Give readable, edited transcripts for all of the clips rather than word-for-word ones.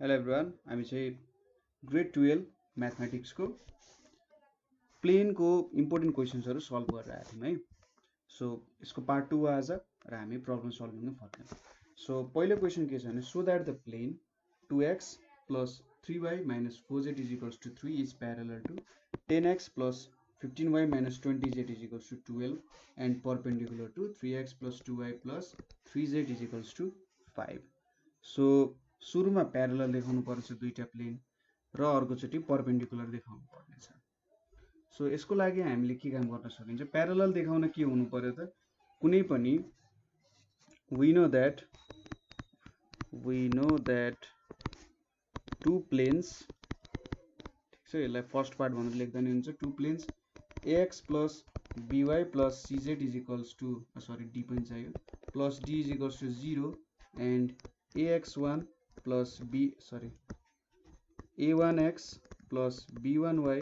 Hello everyone, हामी चाहिँ grade 12 म्याथमेटिक्सको प्लेनको important क्वेसन्सहरू सल्भ गरेर आएको थियौँ है। सो यसको पार्ट 2 आज र हामी प्रब्लम सल्भिङमा फर्क्यौँ। सो पहिलो क्वेसन के छ भने so that the plane 2x plus 3y minus 4z is equals to 3 is parallel to 10x plus 15y minus 20z is equals to 12 and perpendicular to 3x plus 2y plus 3z is equals to 5. So सुरुमा parallel देखाउनु पर्छ दुईटा plain र अर्कोचोटि perpendicular देखाउनु पर्नेछ। So यसको लागि हामीले के काम गर्न सकिन्छ, प्यारलल देखाउन के हुनु पर्यो त कुनै पनि we know that two planes, ठीक छ, यसलाई फर्स्ट पार्ट भनेर लेख्दा नि हुन्छ। Two planes ax plus by plus cz is equals to d पनि चाहियो plus d is equals to 0 and ax1 plus a1x plus b1y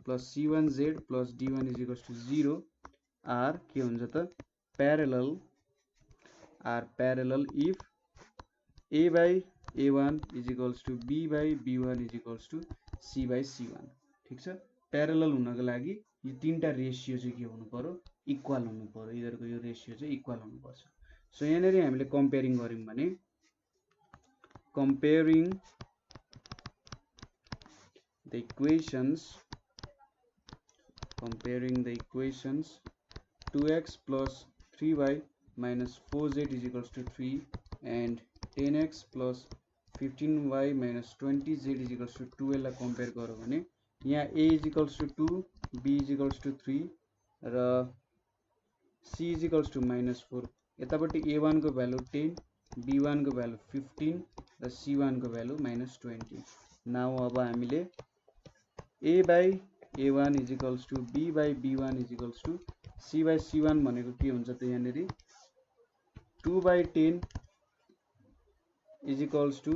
plus c1z plus d1 is equals to 0 are के हुन्छ त parallel if a by a1 is equals to b by b1 is equals to c by c1। ठीक छ, parallel हुनको लागि यो तीनटा ratio चाहिँ के हुनु पर्यो, इक्वल हुनु पर्यो। यिनीहरुको यो रेशियो चाहिँ इक्वल हुनुपर्छ। सो यहाँनेरि हामीले कम्पेयरिङ गर्यौं भने comparing the equations 2x plus 3y minus 4z is equals to 3 and 10x plus 15y minus 20z is equals to 12 लाई कम्पेयर गरौँ भने यहाँ a is equals to 2, b is equals to 3 र c is equals to minus 4। यतापट्टि a1 को value 10, b1 को value 15 र c1 को भ्यालु minus 20। नाउ अब हामीले a by a1 is equals to b by b1 is equals to c by c1 भनेको के हुन्छ त यहाँनेरि 2 by 10 is equals to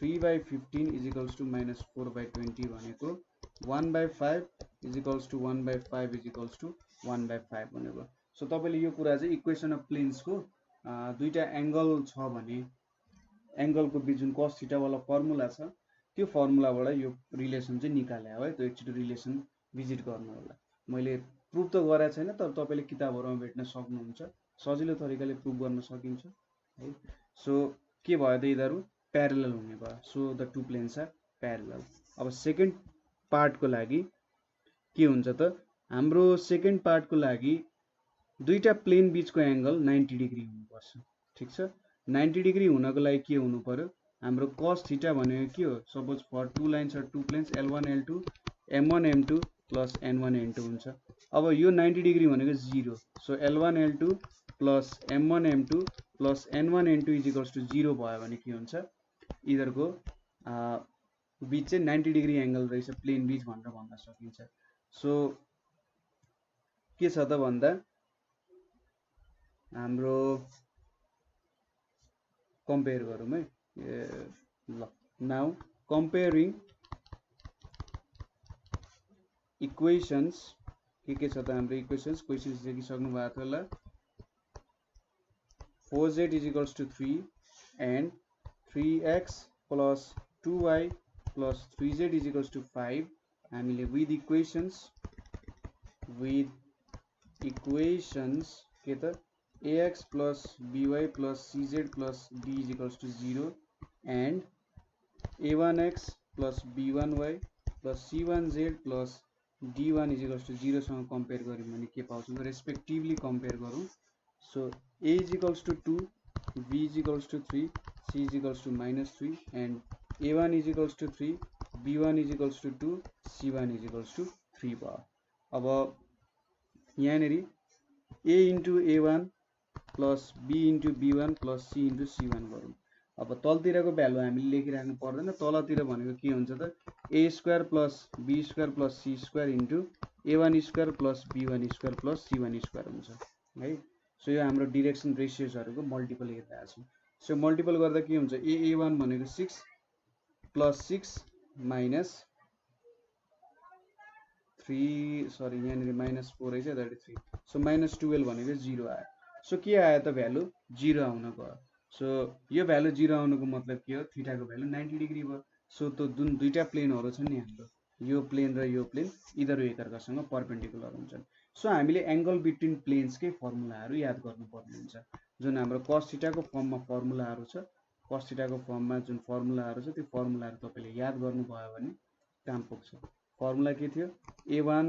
3 by 15 is equals to minus 4 by 20 भनेको 1 by 5 is equals to 1 by 5 is equals to 1 by 5 भनेको। So तपाईले यो कुरा चाहिँ इक्वेसन अफ प्लेन्स को दुईटा एंगल छ भने एंगल को बीच जुन cos थीटा वाला फर्मुला छ त्यो फर्मुलाबाट यो रिलेसन चाहिँ निकाले हो है। त्यो एकचोटी रिलेसन भिजिट गर्नु होला। मैले प्रुफ त गरेको छैन, तर तपाईले किताबहरुमा भेट्न सक्नुहुन्छ, सजिलो तरिकाले प्रुफ गर्न सकिन्छ है। सो के भयो त यिनीहरु प्यारलल हुने भयो। So the two planes are parallel. अब सेकेन्ड पार्ट को लागि के हुन्छ त हाम्रो सेकेन्ड पार्ट को लागि दुईटा प्लेन बीचको एंगल 90 डिग्री हुनुपर्छ। ठीक छ, 90 डिग्री हुनको लागि के हुनु पर्यो, हाम्रो cos थीटा भनेको के हो, suppose for two lines or two planes l1 l2 m1 m2 plus n1 n2 हुन्छ। अब यो 90 डिग्री भनेको 0। So l1 l2 plus m1 m2 plus n1 n2 is equals to 0 भयो भने के हुन्छ, यिनीहरुको बीच चाहिँ 90 डिग्री एंगल रहेछ प्लेन बीच भनेर भन्न सकिन्छ। सो के छ त भन्दा हाम्रो कम्पेयर गरौँ है। ल नाउ कम्पेयरिङ इक्वेशन्स के छ त हाम्रो इक्वेशन्स क्वेशन्स देखिसक्नु भएको थियो होला। 4z is equals to 3 and 3x plus 2y plus 3z is equals to 5 हामीले with equations के त ax plus by plus cz plus d is equals to 0 and a1x plus b1y plus c1z plus d1 is equals to 0 सँग compare गर्यौं भने के पाउँछौं, respectively compare गरौं। So a is equals to 2, b is equals to 3, c is equals to minus 3 and a1 is equals to 3, b1 is equals to 2, c1 is equals to 3 भयो। अब यहाँनेरि a into a1 plus b into b1 plus c into c1 गरौँ। अब तलतिरको value हामीले लेखिराख्नु पर्दैन, तलतिर भनेको के हुन्छ त a square plus b square plus c square into a1 square plus b1 square plus c1 square हुन्छ है। सो यो हाम्रो डाइरेक्सन रेशियोजहरुको मल्टिपल हेरिरहेको छौं। सो मल्टिपल गर्दा के हुन्छ, a1 भनेको 6 plus 6 minus 3 सरी यहाँनेरि minus 4 रहेछ, दैट इज 3। सो minus 12 भनेको 0 आयो। सो के आयो त भ्यालु 0 आउन गयो। सो यो भ्यालु 0 आउनुको मतलब के हो, थीटा को भ्यालु 90 डिग्री भयो। सो त्यो जुन दुईटा प्लेनहरु छन् नि हाम्रो यो प्लेन र यो प्लेन यिनीहरु एकअर्कासँग परपेन्डिकुलर हुन्छन्। सो हामीले एंगल बिट्विन प्लेन्सकै फर्मुलाहरु याद गर्नुपर्ने हुन्छ। जुन हाम्रो cos थीटा को फर्ममा फर्मुलाहरु छ, cos थीटा को फर्ममा जुन फर्मुलाहरु छ त्यो फर्मुलाहरु तपाईले याद गर्नुभयो भने काम पुग्छ। फर्मुला के थियो? a1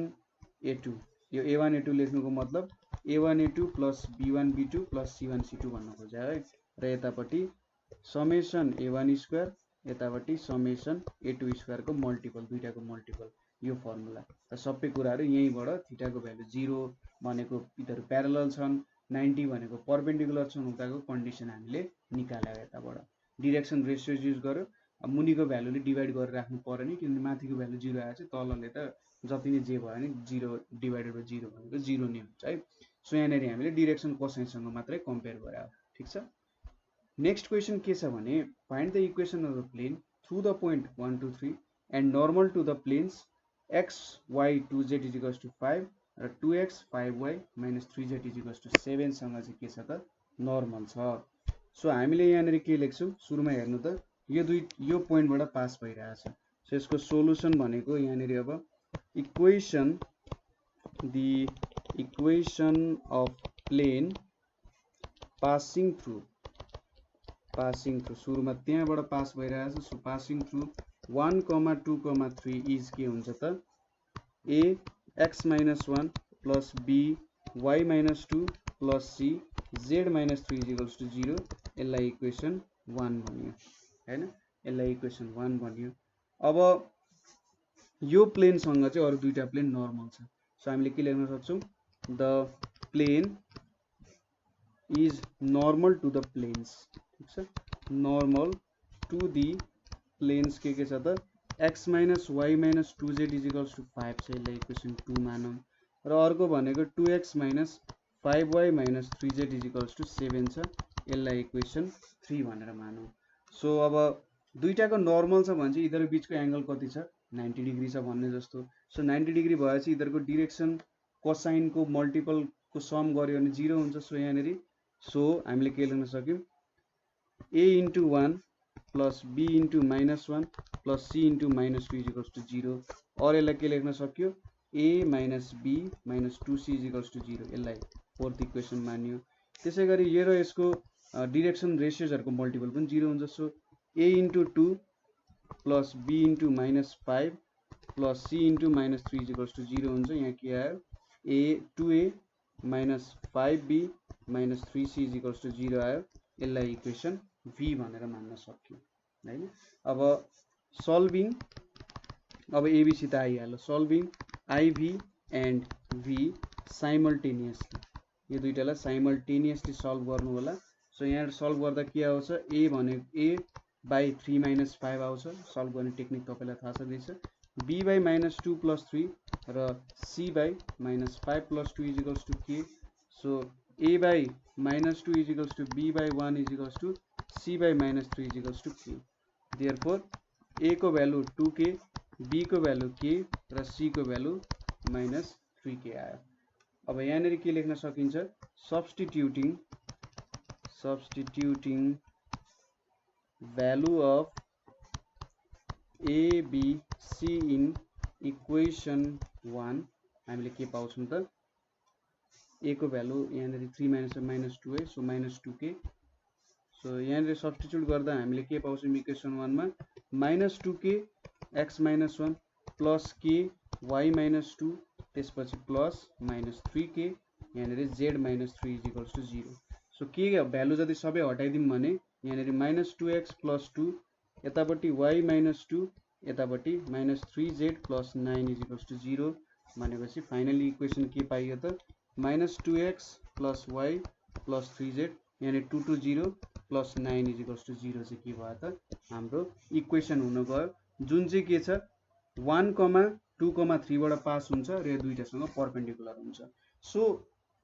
a2। यो a1 a2 लेख्नुको मतलब a1 a2 plus b1 b2 plus c1 c2 भन्न खोजे है। र यतापट्टि समेसन a1 स्क्वायर यतापट्टि समेसन a2 स्क्वायर को मल्टिपल, दुईटाको मल्टिपल, यो फर्मुला। र सबै कुराहरु यहीबाट थीटाको भ्यालु 0 भनेको यिनीहरु प्यारलल छन्, 90 भनेको परपेन्डिकुलर छन् उताको कन्डिसन हामीले निकाल्यौ। यताबाट डाइरेक्सन रेशियो युज गर्यो। अब मुनिको भ्यालुले डिभाइड गरेर राख्नु पर्यो नि, किनभने माथिको भ्यालु 0 आएछ, तलले त जति नै जे भयो नि 0 डिवाइडेड बाइ 0 भनेको 0 नै हुन्छ है। सो यहाँनेरि हामीले डाइरेक्सन कोसाइनसँग मात्रै कम्पेयर गरे। ठीक छ। नेक्स्ट क्वेशन के छ भने find the equation of the plane through the point 1 2 3 and normal to the planes x y 2z equals to 5 र 2x 5y - 3z equals to 7 सँग चाहिँ के छ त नर्मल छ। सो हामीले यहाँनेरि के लेख्छौं सुरुमा हेर्नु त यो पोइन्टबाट पास भइरहेछ। सो यसको सोलुसन भनेको यहाँनेरि अब equation of plane passing through सुरुमा त्यहाँबाट पास भइरहेछ। सो पासिङ थ्रु 1 2 3 इज के हुन्छ त a x - 1 plus b y - 2 plus c z - 3 equals to 0। यसलाई इक्वेसन 1 भन्यो हैन, यसलाई इक्वेसन 1 भन्यो। अब यो प्लेन सँग चाहिँ अरु दुईटा प्लेन नर्मल छ। सो हामीले के लेख्न सक्छौं the plane is normal to the planes. ठीक छ, नर्मल टु दी प्लेन्स के छ त x - y - 2z equals to 5 छ, यसलाई इक्वेसन 2 मानौं। र अर्को भनेको 2x - 5y - 3z equals to 7 छ, यसलाई इक्वेसन 3 भनेर मानौं। सो अब दुईटाको नर्मल छ भने चाहिँ यिनीहरु बीचको एंगल कति छ 90 डिग्री छ भन्ने जस्तो। सो 90 डिग्री भएपछि यिनीहरुको डाइरेक्सन कोसाइन को मल्टिपल को सम गर्यो भने 0 हुन्छ। सो यहाँनेरि सो हामीले के लेख्न सक्यौं a into 1 plus b into -1 plus c into -2 is equals to 0। और यसलाई के लेख्न सक्यो a minus b minus 2c is equals to 0। यसलाई फोर्थ इक्वेसन मानियो। त्यसैगरी यो र यसको डाइरेक्सन रेशियोजहरुको मल्टिपल पनि 0 हुन्छ। So a into 2 plus b into -5 plus c into -3 is equals to 0 हुन्छ। यहाँ के आयो a 2a minus 5b minus 3c is equals to 0 आयो। यसलाई इक्वेसन v भनेर मान्न सक्यो हैन। अब सल्भिङ अब एबीसी त आइहाल्यो। Solving iv and v simultaneously, यो दुईटालाई साइमल्टेनियसली सल्भ गर्नु होला। सो यहाँ सल्भ गर्दा के आउँछ a भनेको a by 3 - 5 आउँछ। सल्भ गर्ने टेक्निक तपाईलाई थाहा छ। b by -2 plus 3 र c by -5 plus 2 is equals to k। So a by -2 is equals to b by 1 is equals to c by -3 is equals to k। Therefore a को value 2k, b को value k र c को value -3k आयो। अब यहाँनेरि के लेख्न सकिन्छ substituting value of a b c in equation 1 हामीले के पाउँछौं त a को भ्यालु यहाँनेरि 3 - 2 है। So -2k। सो यहाँनेरि सब्स्टिट्युट गर्दा हामीले के पाउँछौं इक्वेसन 1 मा -2k x - 1 plus k y - 2 त्यसपछि प्लस -3k यहाँनेरि z - 3 इक्वल्स टु 0। सो के भ्यालु जति सबै हटाइदियौं भने यहाँनेरि -2x + 2 यतापट्टि y - 2 यतापट्टि -3z + 9 इक्वल्स टु 0 भनेपछि फाइनली इक्वेसन के पाइयो त -2x + y + 3z यानी 2 to 0 plus 9 is equals to 0 चाहिँ के भयो त हाम्रो इक्वेसन हुन गयो, जुन चाहिँ के छ 1, 2, 3 बाट पास हुन्छ र यो दुईटासँग परपेन्डिकुलर हुन्छ। सो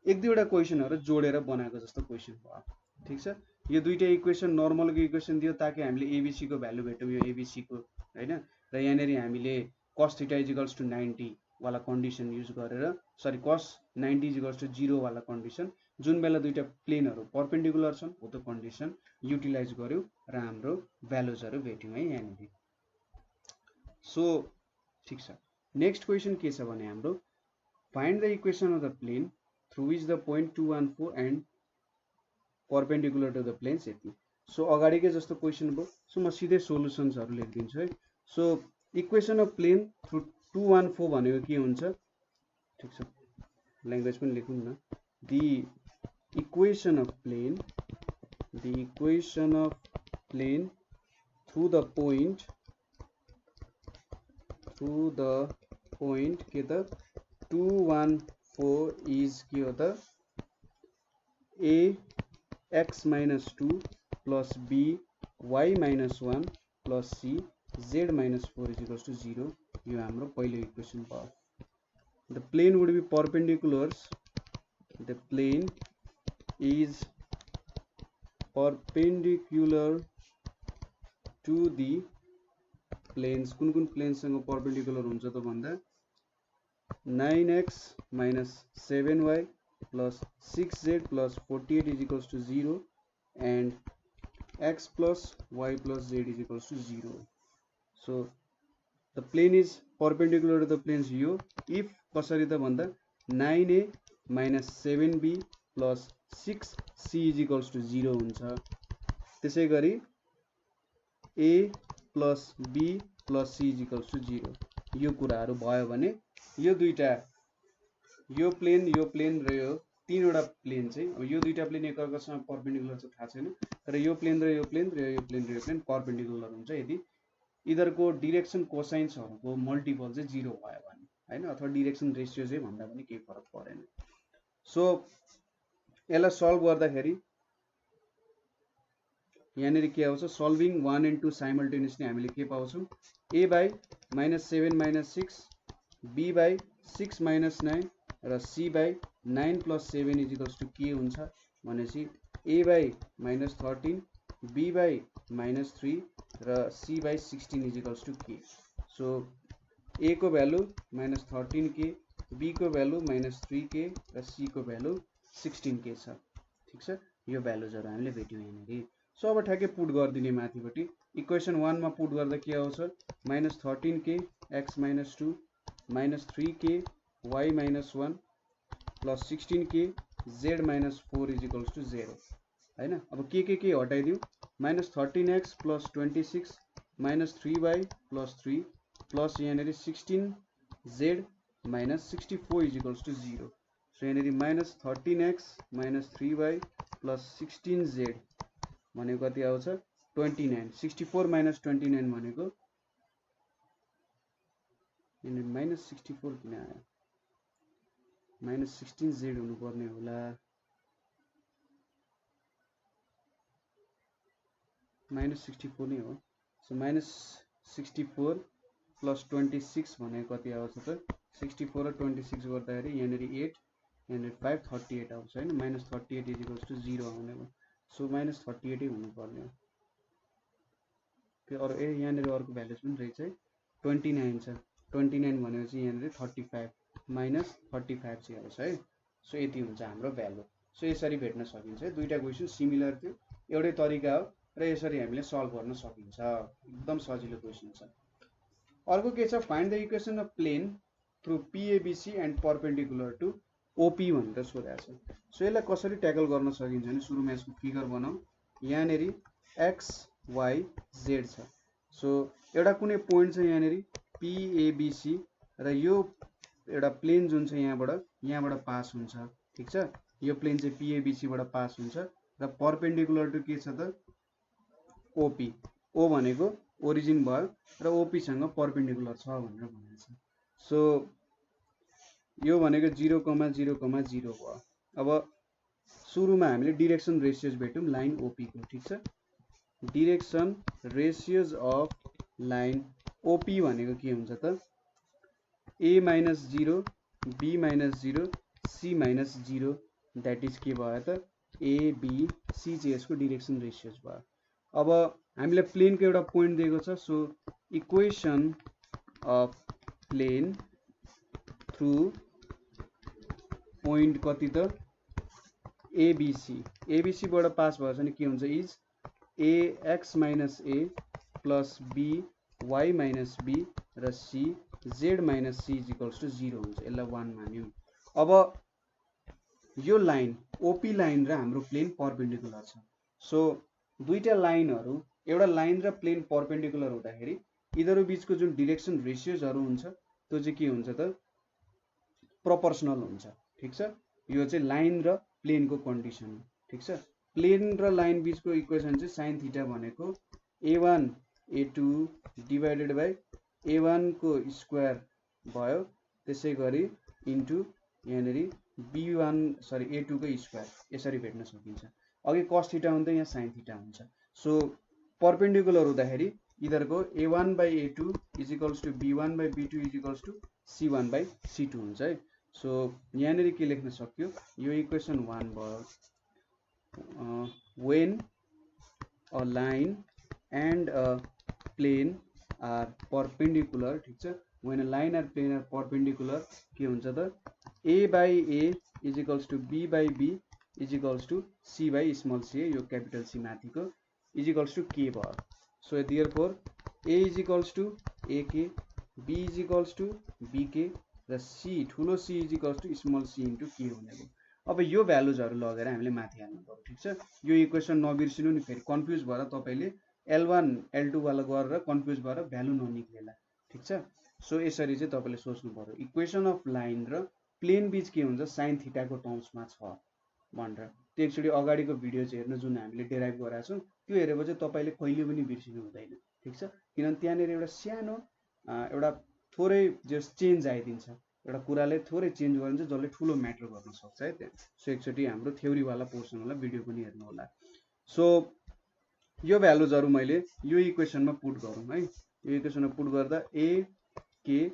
एक दुईवटा क्वेशनहरु जोडेर बनाएको जस्तो क्वेशन भयो। ठीक छ, यो दुईटा इक्वेसन नर्मलको इक्वेसन दियो ताकि हामीले एबीसी को भ्यालु भेटौं यो एबीसी को हैन। र यहाँनेरि हामीले cos θ = 90 वाला कन्डिसन युज गरेर सरी cos 90 = 0 वाला कन्डिसन जुन बेला दुईटा प्लेनहरु परपेन्डिकुलर छन् हो त्यो कन्डिसन युटिलाइज गर्यौ र हाम्रो भ्यालुजहरु भेट्यौं है यहाँनेरि। सो ठीक छ। नेक्स्ट क्वेसन के छ भने हाम्रो find the equation of the plane through which the point 214 and perpendicular to the planes यति। सो अगाडिकै जस्तो क्वेसन भयो। सो म सिधै सोलुसन्सहरू लेखिदिन्छु है। So equation of plane through 214 भनेको के हुन्छ, ठिक छ, ल्याङ्ग्वेज पनि लेखौँ न। The equation of plane through the point के त 214 इज के हो त a x minus 2 plus b y minus 1 plus c z minus 4 is equals to 0. यो हाम्रो पहिलो इक्वेसन भयो। The plane would be perpendiculars. The plane is perpendicular to the planes. कुन प्लेनसँग परपेन्डिकुलर हुन्छ त भन्दा 9x minus 7y plus 6z plus 48 is equals to 0 and x plus y plus z is equals to 0. So the plane is perpendicular to the planes यो if कसरी त भन्दा 9a minus 7b plus 6c is equals to 0 हुन्छ। त्यसै गरी a plus b plus c is equals to 0 यो कुराहरू भयो भने यो दुईटा यो प्लेन र यो तीनवटा प्लेन चाहिँ अब यो दुईटा प्लेन एकअर्कासँग परपेन्डिकुलर चाहिँ थाहा छैन, तर यो प्लेन र यो प्लेन र यो प्लेन र यो प्लेन परपेन्डिकुलर हुन्छ यदि इधरको डिरेक्सन कोसाइन्सहरूको मल्टिपल चाहिँ 0 भयो भने हैन, अथवा डिरेक्सन रेशियो चाहिँ भन्दा पनि केही फरक परेन। सो यसलाई सल्भ गर्दाखेरि यहाँनिर के आउँछ, सल्भिङ 1 and 2 साइमल्टेनियसली हामीले के पाउँछौँ, a by -7 - 6 b by 6 - 9 र c by 9 + 7 is equals to के हुन्छ भनेपछि a by -13 b by -3 र c by 16 is equals to k. So a को भ्यालु -13k, b को भ्यालु -3k र c को भ्यालु 16k छ। ठिक छ, यो भ्यालुजहरू हामीले भेट्यौँ यहाँनिर। सो अब ठ्याक्कै पुट गरिदिने माथिपट्टि इक्वेसन 1 मा पुट गर्दा के आउँछ, -13k x - 2 -3k y - 1 plus 16k z - 4 is equals to 0 हैन। अब के हटाइदिउँ, -13x plus 26 -3y plus 3 plus यहाँनिर 16z - 64 is equals to 0. So यहाँनिर -13x - 3y plus 16z भनेको कति आउँछ, 29। 64 - 29 भनेको यहाँनिर -64 किन आयो, -16z हुनुपर्ने होला, -64 नै हो। सो -64 + 26 भनेको कति आउँछ त, 64 र 26 गर्दाखेरि यहाँनिर 8 यहाँनिर 5 38 आउँछ हैन। -38 is equals to 0 आउने हो। सो -38 नै हुनुपर्ने हो। त्यो अरु यहाँनिर अर्को भ्यालुज पनि रहेछ है, 29 छ। 29 भनेपछि यहाँनिर 35 -35 चाहिँ आउँछ है। सो यति हुन्छ हाम्रो भ्यालु। सो यसरी भेट्न सकिन्छ है। दुईटा क्वेसन सिमिलर थियो, एउटै तरिका हो र यसरी हामीले सल्भ गर्न सकिन्छ। एकदम सजिलो क्वेसन छ। अर्को के छ, find the equation of plane through PABC and perpendicular to OP भनेर सोधेको छ। सो यसलाई कसरी ट्याकल गर्न सकिन्छ भने सुरुमा यसको फिगर बनाऊ। यहाँनिर x y z छ। सो एउटा कुनै पोइन्ट छ यहाँनिर PABC र यो एउटा प्लेन जुन छ यहाँबाट पास हुन्छ। ठीक छ, यो प्लेन चाहिँ PABC बाट पास हुन्छ र परपेन्डिकुलर टु के छ त OP। O भनेको ओरिजिन भयो र OP सँग परपेन्डिकुलर छ भनेर भनेको छ। सो यो भनेको 0,0,0 भयो। अब सुरुमा हामीले डिरेक्सन रेशियोज भेट्यौं लाइन OP को। ठीक छ, direction ratios of line OP भनेको के हुन्छ त, a - 0 b - 0 c - 0 that is के भयो त a b c चाहिँ यसको डिरेक्सन रेशियोज भयो। अब हामीले प्लेन को एउटा पोइन्ट दिएको छ। So equation of plane through point कति त ABC बाट पास भएछ भने के हुन्छ, is ax - a plus b y minus b र c z minus c is equals to 0 हुन्छ। यसलाई 1 मान्यौं। अब यो लाइन ओपी लाइन र हाम्रो प्लेन परपेन्डिकुलर छ। सो दुईटा लाइनहरु एउटा लाइन र प्लेन परपेन्डिकुलर हुँदाखेरि यिनीहरु बीचको जुन डाइरेक्सन रेशियोजहरु हुन्छ त्यो चाहिँ के हुन्छ त प्रोपोर्शनल हुन्छ। ठीक छ, यो चाहिँ लाइन र प्लेनको कन्डिसन हो। ठीक छ, प्लेन र लाइन बीचको इक्वेसन चाहिँ sin थीटा भनेको a1 a2 divided by a1 को स्क्वायर भयो, त्यसैगरी इन्टु यहाँनेरि b1 सरी a2 को स्क्वायर यसरी भेट्न सकिन्छ। अघि cos थीटा हुँदा यहाँ sin थीटा हुन्छ। सो परपेन्डिकुलर हुँदाखेरि यिनीहरुको a1 by a2 is equals to b1 by b2 is equals to c1 by c2 हुन्छ है। सो यहाँनेरि के लेख्न सक्यो, यो इक्वेसन 1 भयो। when a line and a plane are perpendicular, ठीक छ, when a line or plane are perpendicular के हुन्छ त a by a is equals to b by b is equals to c by small c, यो capital C माथिको is equals to k भयो। so therefore a is equals to ak, b is equals to bk र c ठुलो c is equals to small c into k हुने भयो। अब यो भ्यालुजहरु लगेर हामीले माथि हाल्नु पर्यो। ठीक छ, यो इक्वेसन नबिर्सिनु नि, फेरि कन्फ्युज भएर तपाईले L1 L2 वाला गरेर कन्फ्युज भएर भ्यालु ननिक्लेला। ठीक छ, सो यसरी चाहिँ तपाईले सोच्नु पर्यो। इक्वेसन अफ लाइन र प्लेन बीच के हुन्छ sin थीटा को टर्म्समा छ भनेर। त्यो एकचोटी अगाडिको भिडियो चाहिँ हेर्नु जुन हामीले डेराइभ गराएको छौं, त्यो हेरेपछि तपाईले कहिले पनि बिर्सिनु हुँदैन। ठीक छ, किनभने त्यहाँनेर एउटा सानो एउटा थोरै जस चेन्ज आइदिन्छ, एउटा कुराले थोरै चेन्ज गरिन्छ जसले ठुलो म्याटर गर्न सक्छ है त्यहाँ। सो एकचोटी हाम्रो थ्योरी वाला पोर्सन वाला भिडियो पनि हेर्नु होला। सो यो भ्यालुजहरु मैले यो इक्वेसनमा पुट गरौँ है। यो इक्वेसनमा पुट गर्दा a k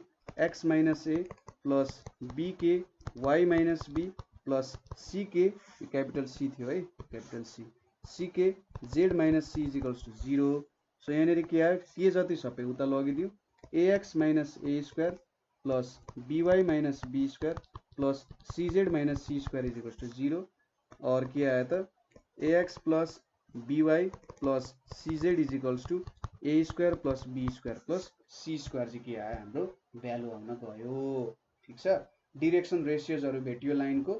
x minus a plus b k y minus b plus c k, capital C थियो है, capital C, c k z minus c is equals to 0। So यहाँनेरि के आयो, के जति सबै उता लगिदियो, ax minus a square plus by minus b square plus cz minus c square is equals to 0। और के आयो त ax plus by plus cz is equals to a square plus b square plus c square चाहिँ के आयो, हाम्रो value आउन गयो। ठीक छ, डाइरेक्सन रेशियोजहरु भेटियो लाइनको।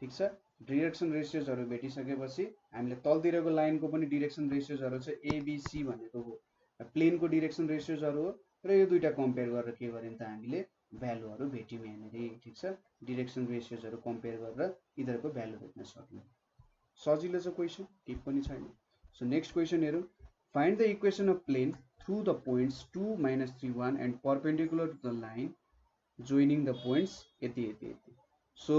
ठीक छ, डाइरेक्सन रेशियोजहरु भेटिसकेपछि हामीले तलतिरको लाइनको पनि डाइरेक्सन रेशियोजहरु चाहिँ abc भनेको हो, प्लेनको डाइरेक्सन रेशियोजहरु हो र यो दुईटा कम्पेयर गरेर के गर्यौं त हामीले भ्यालुहरु भेट्यौं यहाँनेरि। ठीक छ, डाइरेक्सन रेशियोजहरु कम्पेयर गरेर यिनीहरुको भ्यालु भेट्न सक्यौं। सजिलो छ क्वेशन, केही पनि छैन। सो नेक्स्ट क्वेशन हेरौं। Find the equation of plane through the points 2 3 1 and perpendicular to the line joining the points यति यति यति। सो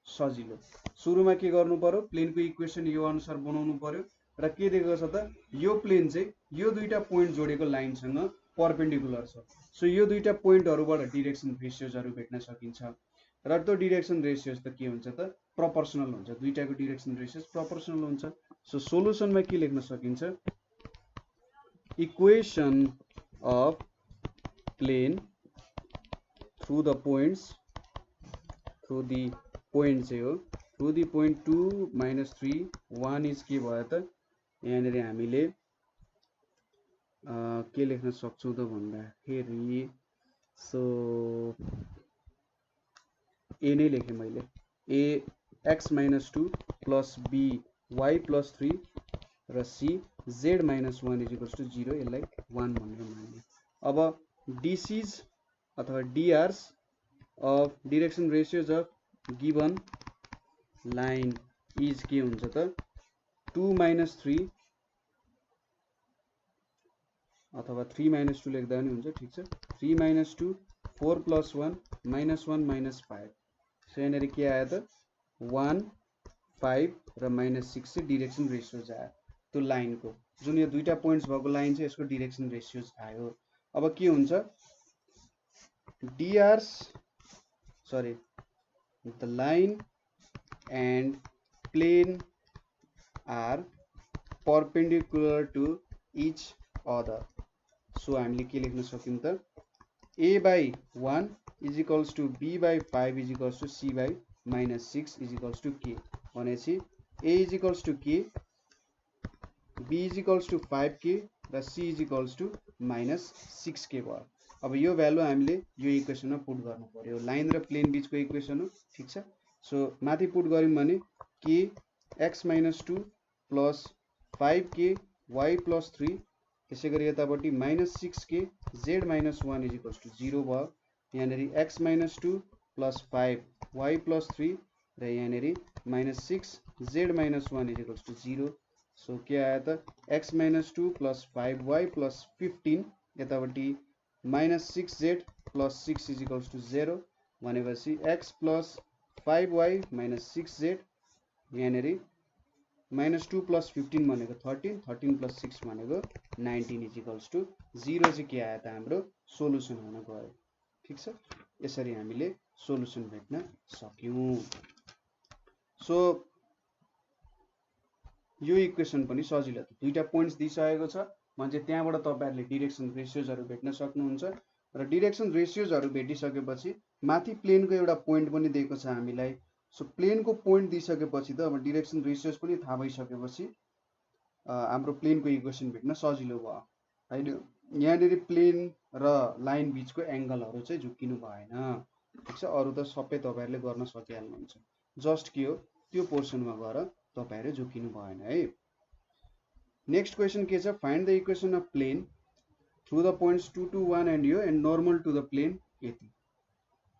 सजिलो, सुरुमा के गर्नु पर्यो, प्लेनको इक्वेसन यो अनुसार बनाउनु पर्यो र के दिएको छ त यो प्लेन चाहिँ यो दुईटा पोइन्ट जोडेको लाइनसँग परपेन्डिकुलर छ। सो यो दुईटा पोइन्टहरुबाट डाइरेक्सन रेशियोजहरु भेट्न सकिन्छ र त्यो डाइरेक्सन रेशियोज त के हुन्छ त प्रोपोर्शनल हुन्छ, दुईटाको डाइरेक्सन रेशियोज प्रोपोर्शनल हुन्छ। सो सोलुसनमा के लेख्न सकिन्छ, equation of plane through the points, through the point चाहिँ हो, थ्रु द पोइन्ट 2 3 1 इज के भयो त यहाँनेरि हामीले के लेख्न सक्छौं त भन्दाखेरि, सो a नै लेखेँ मैले, a x minus 2 plus b y plus 3 र c z minus 1 is equals to 0, यसलाई 1 भनेर मान्यो। अब dc's अथवा dr's of direction ratios of given line is के हुन्छ त 2 3 अथवा 3 2 लेख्दा पनि हुन्छ। ठीक छ, 3 2 4 प्लस 1 -1 -5। सो यहाँनेरि के आयो त 1 5 र -6 चाहिँ डाइरेक्सन रेशियोज आयो त्यो लाइनको, जुन यो दुईटा पोइन्ट्स भएको लाइन चाहिँ यसको डाइरेक्सन रेशियोज आयो। अब के हुन्छ, dr's सरी the line and plane are perpendicular to each other. So हामीले के लेख्न सक्यौं त a by 1 is equals to b by 5 is equals to c by -6 is equals to k भनेपछि a is equals to k, b is equals to 5k र c is equals to minus 6k भयो। अब यो value हामीले यो इक्वेसनमा put गर्नु पर्यो। लाइन र प्लेन बीचको इक्वेसन हो, ठीक छ। सो माथि पुट गर्यौं भने k x - 2 plus 5k y plus 3, त्यसै गरी यतापट्टि minus 6k z - 1 equals to 0 भयो। यहाँनेरि x - 2 प्लस 5 y प्लस 3 र यहाँनेरि minus 6 z - 1 equals to 0। So के आयो त x - 2 प्लस 5y प्लस 15 यतापट्टि minus 6z plus 6 equals to 0 भनेपछि x plus 5y minus 6z यहाँनेरि माइनस 2 प्लस 15 भनेको 13, 13 प्लस 6 भनेको 19 इक्वल्स टु 0 चाहिँ के आयो त हाम्रो सोलुसन हुन गयो, ठीक छ। यसरी हामीले सोलुसन भेट्न सक्यौं। सो यो इक्वेसन पनि सजिलो छ, दुईटा पोइन्ट्स दिइसकेको छ भने त्यहाँबाट तपाईहरुले डाइरेक्सन रेशियोजहरु भेट्न सक्नुहुन्छ र डाइरेक्सन रेशियोजहरु भेटिसकेपछि माथि प्लेनको एउटा पोइन्ट पनि दिएको छ हामीलाई। सो प्लेनको पोइन्ट दिइसकेपछि त अब डाइरेक्सन रेशियोज पनि थाहा भइसकेपछि हाम्रो प्लेनको इक्वेसन भेट्न सजिलो भयो हैन। यहाँनेरि प्लेन र लाइन बीचको एंगलहरु चाहिँ झुकिनु भएन, ठीक छ। अरु त सबै तपाईहरुले गर्न सकिहाल्नुहुन्छ, जस्ट के हो त्यो पोर्सनमा गएर तपाईहरु झुकिनु भएन है। नेक्स्ट क्वेशन के छ, find the equation of plane through the points 2 to 1 and यो and normal to the plane यति।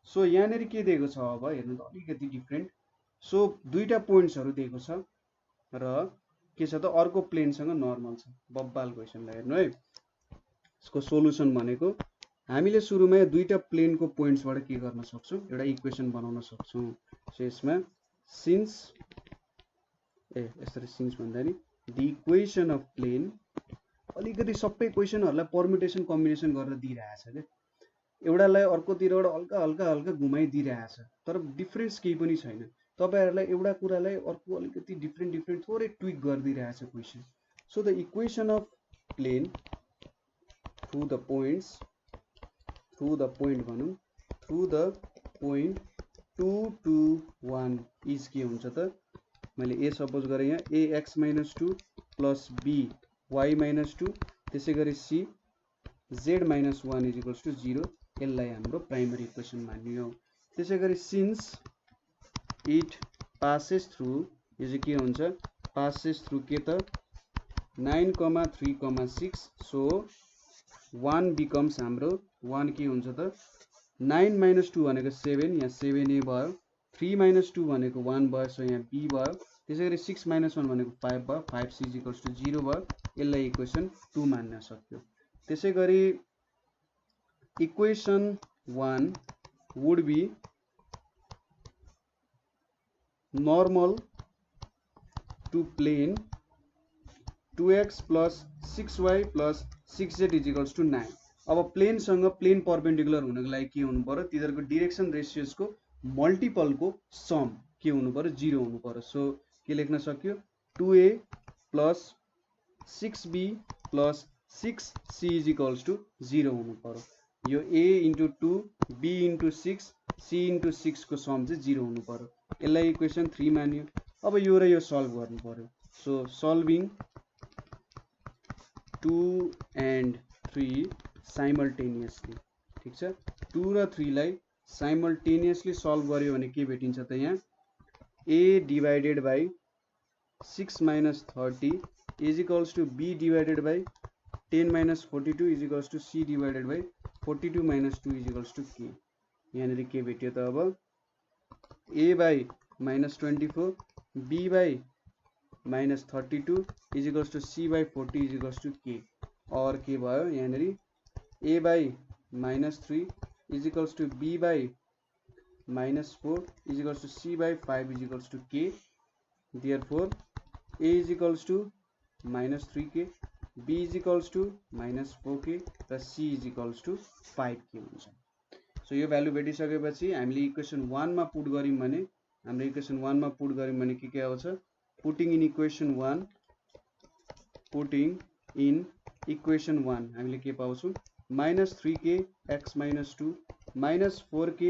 सो यहाँनेरि के दिएको छ अब हेर्नु त अलिकति डिफरेन्ट। सो दुईटा पोइन्ट्सहरु दिएको छ र के छ त अर्को प्लेनसँग नर्मल छ। बब्बाल क्वेशनलाई हेर्नु है। यसको सोलुसन भनेको हामीले सुरुमा दुईटा प्लेनको पोइन्ट्सबाट के गर्न सक्छौं, एउटा इक्वेसन बनाउन सक्छौं। सो यसमा सिन्स यसरी सिन्स भन्दा नि द इक्वेसन अफ प्लेन, अलिकति सबै क्वेशनहरुलाई परम्युटेसन कम्बिनेसन गरेर दिइरहेछ के, एउटालाई अर्कोतिरबाट हल्का हल्का हल्का घुमाइदिइरहेछ तर डिफरेन्स केही पनि छैन। तपाईहरुलाई एउटा कुरालाई अर्को अलिकति डिफरेन्ट थोरै ट्विक गरिदिइरहेछ question. So the equation of plane through the point भनौं through the point 2 to 1 is के हुन्छ त, मैले a सपोज गरे यहाँ ax - 2 प्लस b y - 2 त्यसै गरी c z - 1 इक्वल्स टु 0। यसलाई हाम्रो प्राइमरी इक्वेसन मानियो। त्यसै गरी सिन्स इट पासेस थ्रु, यो चाहिँ के हुन्छ पासेस थ्रु के त 9, 3, 6। सो 1 बिकम्स हाम्रो 1 के हुन्छ त 9 - 2 भनेको 7, यहाँ 7a भयो। 3 - 2 भनेको 1 भयो, सो यहाँ b भयो। त्यसै गरी 6 - 1 भनेको 5 भयो, 5c इक्वल्स टु 0 भयो। यसलाई इक्वेसन 2 मान्न सक्यो। त्यसै गरी equation 1 would be normal to plane 2x plus 6y plus 6z equals to 9। अब प्लेनसँग प्लेन परपेन्डिकुलर हुनको लागि के हुनु पर्यो, तिनीहरुको डाइरेक्सन रेशियोजको मल्टिपलको सम के हुनु पर्यो 0 हुनु पर्यो। सो के लेख्न सक्यो 2a plus 6b plus 6c equals to 0 हुनु पर्यो। यो a * 2 b * 6 c * 6 को सम चाहिँ 0 हुनु पर्यो। यसलाई इक्वेसन 3 मानियो। अब यो र यो सल्भ गर्नु पर्यो। सो सल्भिङ 2 and 3 साइमल्टेनियसली, ठीक छ। 2 र 3 लाई साइमल्टेनियसली सल्भ गर्यो भने के भेटिन्छ त यहाँ a divided by 6 - 30 is equals to b divided by 10 - 42 is equals to c divided by 42 - 2 is equals to k। यहाँनेरि के भेट्यो त अब a by -24 b by -32 is equals to c by 40 is equals to k। और के भयो यहाँनेरि a by -3 is equals to b by -4 is equals to c by 5 is equals to k। Therefore a is equals to -3k, b is equals to -4k र c is equals to 5k हुन्छ। So यो value भेटिसकेपछि हामीले equation 1 मा put गर्यौं भने हाम्रो equation 1 मा put गर्यौं भने के आउँछ, पुटिङ इन इक्वेसन 1 हामीले के पाउँछौं -3k x - 2 -4k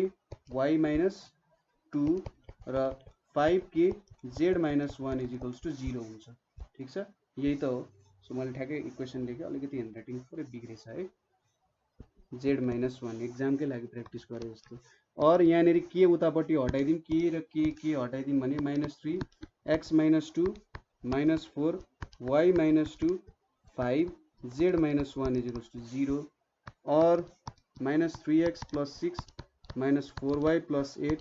y - 2 र 5k z - 1 is equals to 0 हुन्छ, ठीक छ। यही त हो सो मैले ठ्याक्कै इक्वेसन लेखेँ, अलिकति ह्यान्डराइटिङ पुरै बिग्रेछ है। z-1 एक्जामकै लागि प्र्याक्टिस गरे जस्तो। और यहाँनिर के उतापट्टि हटाइदिउँ, के र के हटाइदिउँ भने -3 x - 2 -4 y - 2 5 z-1 = 0 और -3x + 6 -4y + 8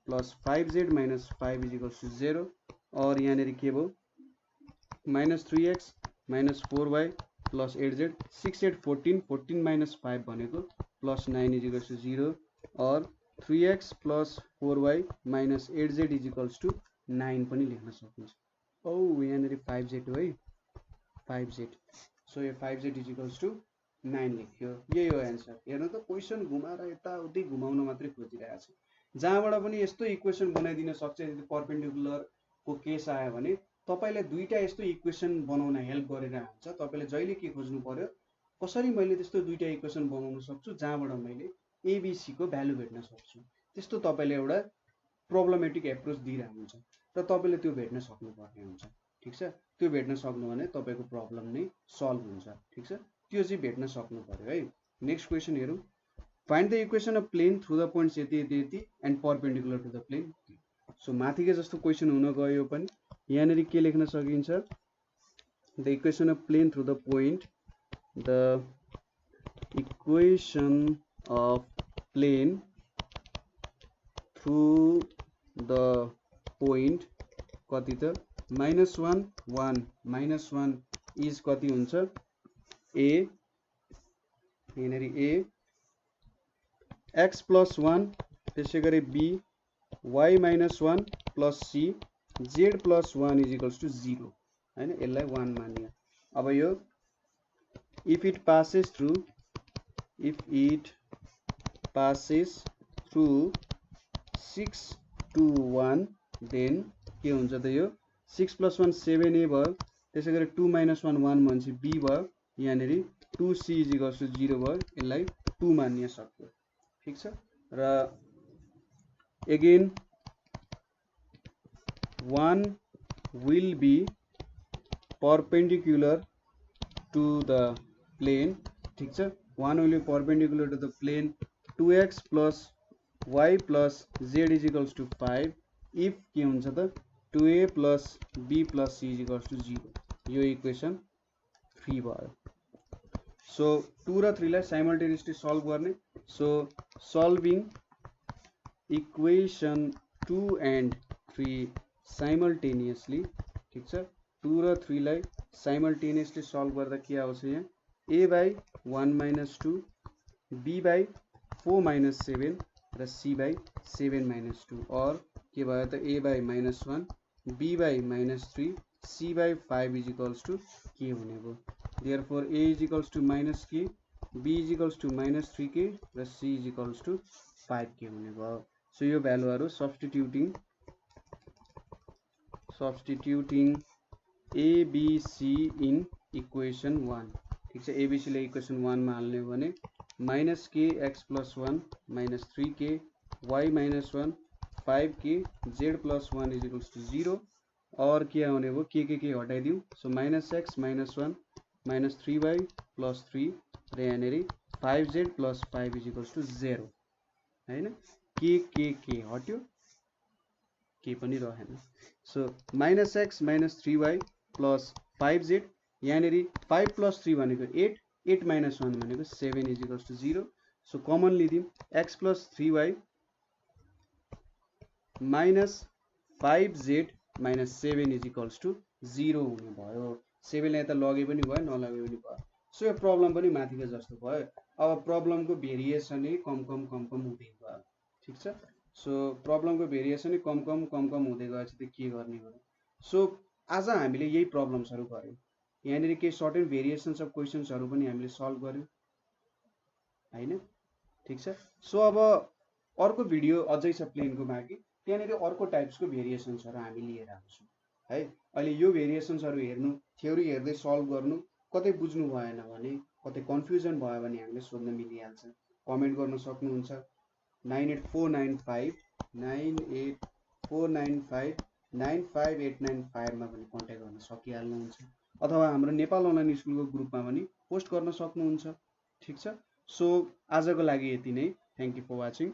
+ 5z - 5 = 0 और यहाँनिर के भयो -3x - 4y + 8z 6 8 14 14 - 5 भनेको +9 = 0 और 3x + 4y - 8z = 9 पनि लेख्न सकिन्छ। औ यहाँनिर 5z हो है, 5z। सो यो 5z = 9 लेख्यो। यही हो एन्सर। हेर्नु त क्वेसन घुमाएर यताउति घुमाउन मात्रै खोजिरहेको छ। जहाँबाट पनि यस्तो इक्वेसन बनाइदिन सक्छ। यदि पर्पेन्डिकुलरको केस आयो भने तपाईलाई दुईटा यस्तो इक्वेसन बनाउन हेल्प गरिरहेको हुन्छ। तपाईले जहिले के खोज्नु पर्यो, कसरी मैले त्यस्तो दुईटा इक्वेसन बनाउन सक्छु जहाँबाट मैले एबीसी को भ्यालु भेट्न सक्छु। त्यस्तो तपाईले एउटा प्रब्लमेटिक एप्रोच दिइरहेको हुन्छ र तपाईले त्यो भेट्न सक्नुपर्ने हुन्छ। ठीक छ, त्यो भेट्न सक्नु भने तपाईको प्रब्लम नै सल्भ हुन्छ। ठीक छ, त्यो चाहिँ भेट्न सक्नु पर्यो है। नेक्स्ट क्वेसन हेरौँ। Find the equation of plane through the points यति यति यति and perpendicular to the plane. So माथिकै जस्तो क्वेसन हुन गयो पनि यहाँनिर के लेख्न सकिन्छ, the equation of plane through the point, the equation of plane through the point कति त -1 1 -1 इज कति हुन्छ a, यहाँनिर a x + 1 त्यसै गरी b y - 1 + c z + 1 = 0 हैन, यसलाई 1 मानियो। अब यो if it passes through 6 to 1 then के हुन्छ त यो 6 + 1 7a भयो, त्यसै गरी 2 - 1 1 भनेपछि b भयो, यहाँनिर 2c = 0 भयो, यसलाई 2 मान्न सक्यो। ठीक छ, र again 1 will be perpendicular to the plane। ठीक छ, 1 will be perpendicular to the plane 2x + y + z = 5 if के हुन्छ त 2a + b + c = 0। यो इक्वेसन 3 भयो। सो 2 र 3 लाई साइमल्टेनियसली सल्भ गर्ने। So solving equation 2 and 3 simultaneously. ठीक छ, 2 र 3 लाई साइमल्टेनियसली सल्भ गर्दा के आउँछ, यहाँ a/1 - 2 b/4 - 7 र c/7 - 2 और के भयो त a/-1 b/-3 c/5 = के हुने भयो। Therefore a = -k, b = -3k र c = 5k हुने भयो। सो यो भ्यालुहरु सब्स्टिट्युटिङ a b c in equation 1। ठीक छ, abc लाई इक्वेसन 1 मा हाल्ने हो भने -k x + 1 -3k y - 1 5k z + 1 = 0 और के आउने भयो, के हटाइदिउँ। सो -x - 1 -3y + 3 र यहाँनिर 5z + 5 = 0 हैन, के हट्यो, के पनि रहेन। सो -x - 3y + 5z, यहाँनिर 5 + 3 भनेको 8 8 - 1 भनेको 7 = 0। So common लिदिउँ, x + 3y - 5z - 7 = 0 हुने भयो। 7 लाई यता लगे पनि भयो, नलगे पनि भयो। सो यो प्रब्लम पनि माथिको जस्तो भयो। अब प्रब्लमको भेरिएसन नै कम हुँदै गयो। ठीक छ, सो प्रब्लमको भेरिएसन नै कम हुँदै गएपछि त के गर्ने हो। सो आज हामीले यही प्रब्लम्सहरु गर्यौं। यहाँनिर केही सर्ट एन्ड भेरिएसन्स अफ क्वेशन्सहरु पनि हामीले सल्भ गर्यौं हैन। ठीक छ, सो अब अर्को भिडियो अझै छ प्लेनको बाँकी, त्यहाँनिर अर्को टाइप्सको भेरिएसन्सहरु हामी लिएर आउँछौं है। अहिले यो भेरिएसन्सहरु हेर्नु, थ्योरी हेर्दै सल्भ गर्नु, कतै बुझ्नु भएन भने, कतै कन्फ्युजन भयो भने हामीले सोध्न मिलिहाल्छ। कमेन्ट गर्न सक्नुहुन्छ 98495 98495 95895 मा पनि कन्ट्याक्ट गर्न सकिहाल्नुहुन्छ। अथवा हाम्रो नेपाल अनलाइन स्कुलको ग्रुपमा पनि पोस्ट गर्न सक्नुहुन्छ। ठिक छ। सो आजको लागि यति नै। Thank you for watching.